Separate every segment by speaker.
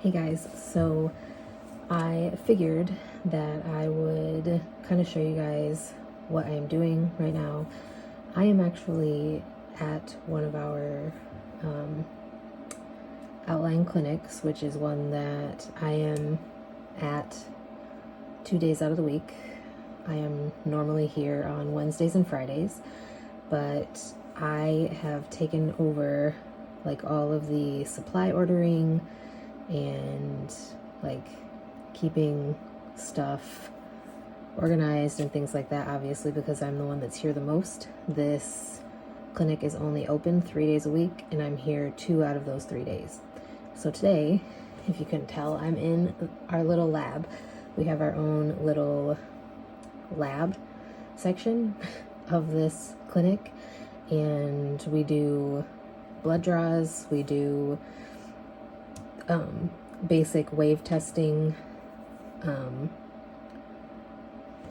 Speaker 1: Hey guys, so I figured that I would kind of show you guys what I am doing right now. I am actually at one of our outline clinics, which is one that I am at 2 days out of the week. I am normally here on Wednesdays and Fridays, but I have taken over like all of the supply ordering and like keeping stuff organized and things like that, obviously, because I'm the one that's here the most. This clinic is only open 3 days a week, and I'm here 2 out of those 3 days. So today, if you couldn't tell, I'm in our little lab. We have our own little lab section of this clinic, and we do blood draws, we do basic wave testing,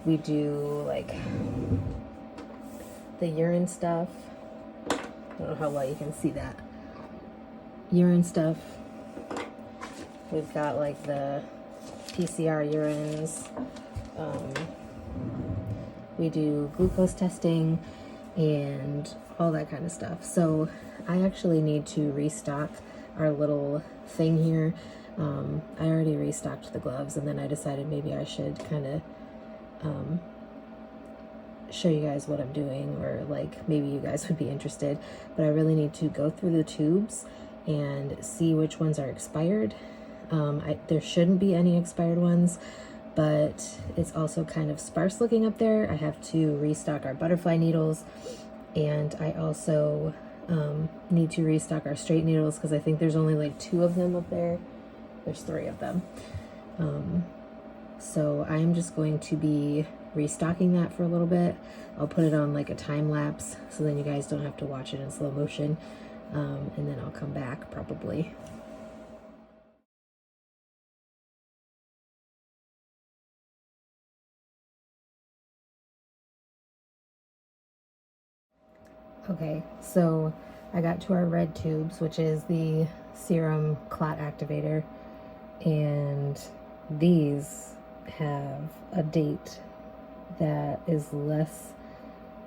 Speaker 1: we do like the urine stuff. I don't know how well you can see that. Urine stuff. We've got like the PCR urines. We do glucose testing and all that kind of stuff. So I actually need to restock our little thing here. I already restocked the gloves, and then I decided maybe I should kind of show you guys what I'm doing, or like maybe you guys would be interested. But I really need to go through the tubes and see which ones are expired. There shouldn't be any expired ones, but it's also kind of sparse looking up there. I have to restock our butterfly needles, and I also need to restock our straight needles because I think there's only like 2 of them up there. There's 3 of them. So I am just going to be restocking that for a little bit. I'll put it on like a time lapse so then you guys don't have to watch it in slow motion, and then I'll come back probably. Okay, so I got to our red tubes, which is the serum clot activator, and these have a date that is less,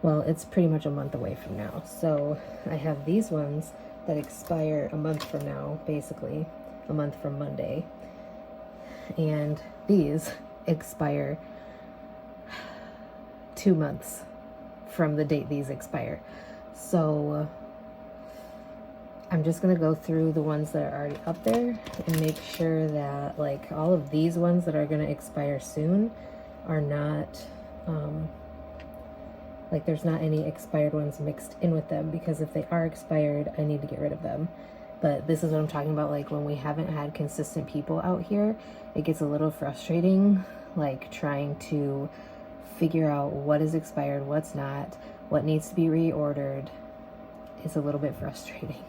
Speaker 1: well, it's pretty much a month away from now. So I have these ones that expire a month from now, basically a month from Monday, and these expire 2 months from the date these expire. So I'm just gonna go through the ones that are already up there and make sure that like all of these ones that are gonna expire soon are not like there's not any expired ones mixed in with them, because if they are expired, I need to get rid of them. But this is what I'm talking about, like when we haven't had consistent people out here, it gets a little frustrating, like trying to figure out what is expired, what's not, what needs to be reordered. Is a little bit frustrating.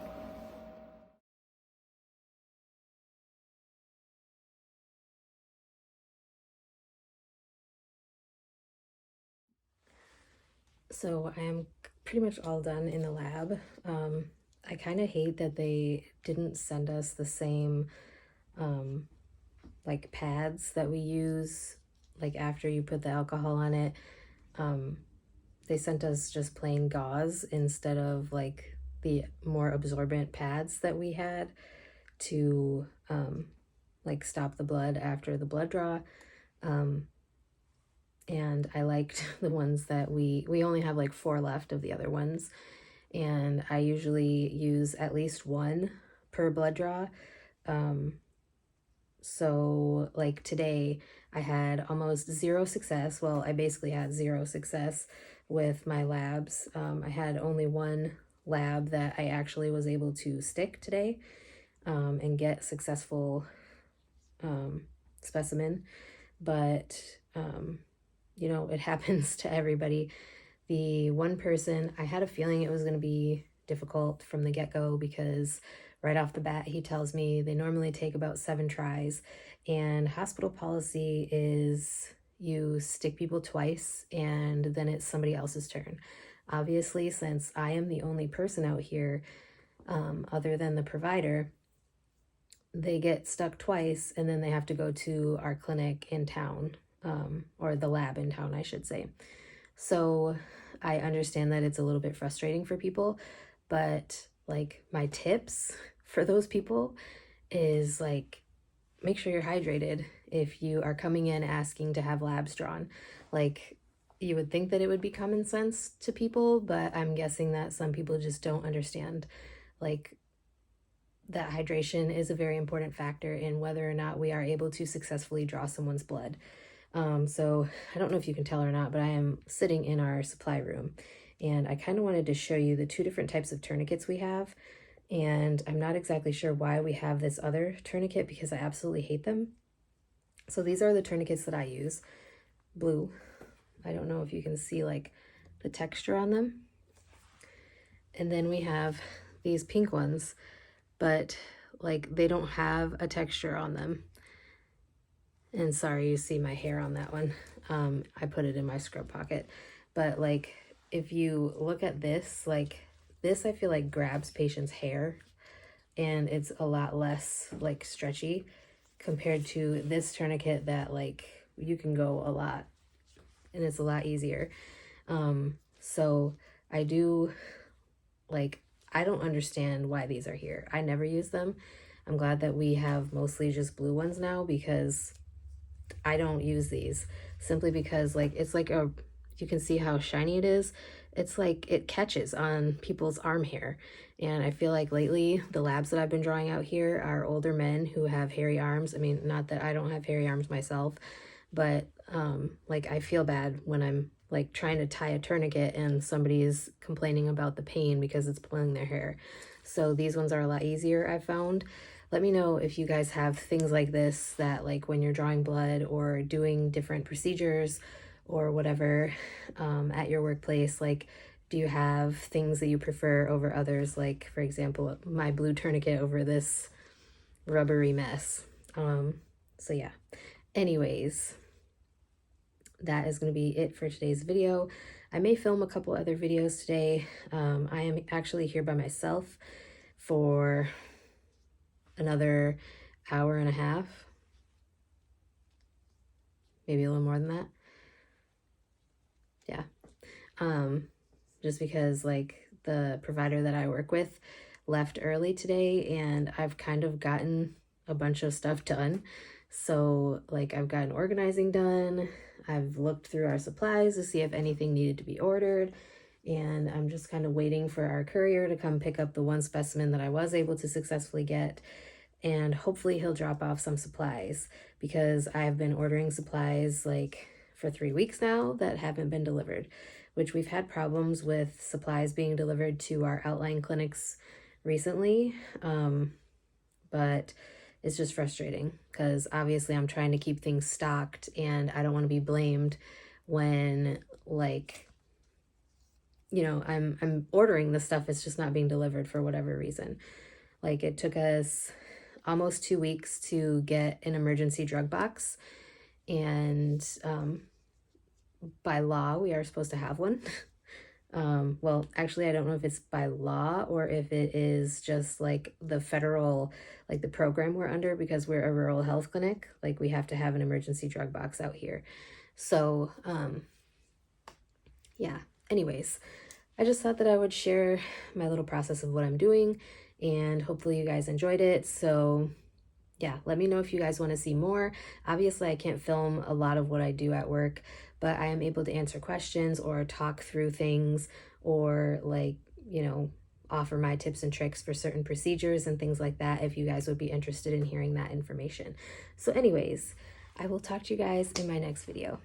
Speaker 1: So I am pretty much all done in the lab. I kind of hate that they didn't send us the same like pads that we use like after you put the alcohol on it. They sent us just plain gauze instead of like the more absorbent pads that we had to like stop the blood after the blood draw. And I liked the ones that we only have like 4 left of the other ones, and I usually use at least 1 per blood draw. So like today I had almost 0 success. Well, I basically had 0 success with my labs. I had only 1 lab that I actually was able to stick today and get successful specimen, but you know, it happens to everybody. The one person, I had a feeling it was going to be difficult from the get-go, because right off the bat he tells me they normally take about 7 tries, and hospital policy is you stick people twice and then it's somebody else's turn. Obviously, since I am the only person out here other than the provider, they get stuck twice, and then they have to go to our clinic in town, or the lab in town, I should say. So I understand that it's a little bit frustrating for people, but like my tips for those people is like, make sure you're hydrated if you are coming in asking to have labs drawn. Like, you would think that it would be common sense to people, but I'm guessing that some people just don't understand, like, that hydration is a very important factor in whether or not we are able to successfully draw someone's blood. So I don't know if you can tell or not, but I am sitting in our supply room, and I kind of wanted to show you the two different types of tourniquets we have. And I'm not exactly sure why we have this other tourniquet, because I absolutely hate them. So these are the tourniquets that I use. Blue. I don't know if you can see like the texture on them. And then we have these pink ones, but like they don't have a texture on them. And sorry, you see my hair on that one. I put it in my scrub pocket. But like, if you look at this, like this, I feel like grabs patients' hair, and it's a lot less like stretchy compared to this tourniquet that like you can go a lot, and it's a lot easier. So I do like, I don't understand why these are here. I never use them. I'm glad that we have mostly just blue ones now, because I don't use these simply because like it's like a, you can see how shiny it is. It's like it catches on people's arm hair. And I feel like lately the labs that I've been drawing out here are older men who have hairy arms. I mean, not that I don't have hairy arms myself, but like I feel bad when I'm like trying to tie a tourniquet and somebody is complaining about the pain because it's pulling their hair. So these ones are a lot easier, I've found. Let me know if you guys have things like this that like when you're drawing blood or doing different procedures or whatever at your workplace, like do you have things that you prefer over others? Like for example, my blue tourniquet over this rubbery mess. So yeah, anyways, that is going to be it for today's video. I may film a couple other videos today. I am actually here by myself for another hour and a half, maybe a little more than that. Yeah. Just because like the provider that I work with left early today, and I've kind of gotten a bunch of stuff done. So like I've gotten organizing done. I've looked through our supplies to see if anything needed to be ordered. And I'm just kind of waiting for our courier to come pick up the one specimen that I was able to successfully get. And hopefully he'll drop off some supplies, because I've been ordering supplies like for 3 weeks now that haven't been delivered, which we've had problems with supplies being delivered to our outlying clinics recently. But it's just frustrating because obviously I'm trying to keep things stocked, and I don't want to be blamed when like, you know, I'm ordering the stuff, it's just not being delivered for whatever reason. Like it took us almost 2 weeks to get an emergency drug box, and by law we are supposed to have one. Well, actually I don't know if it's by law or if it is just like the federal, like the program we're under, because we're a rural health clinic, like we have to have an emergency drug box out here. So yeah, anyways, I just thought that I would share my little process of what I'm doing, and hopefully you guys enjoyed it. So yeah, let me know if you guys want to see more. Obviously, I can't film a lot of what I do at work, but I am able to answer questions or talk through things, or like, you know, offer my tips and tricks for certain procedures and things like that if you guys would be interested in hearing that information. So anyways, I will talk to you guys in my next video.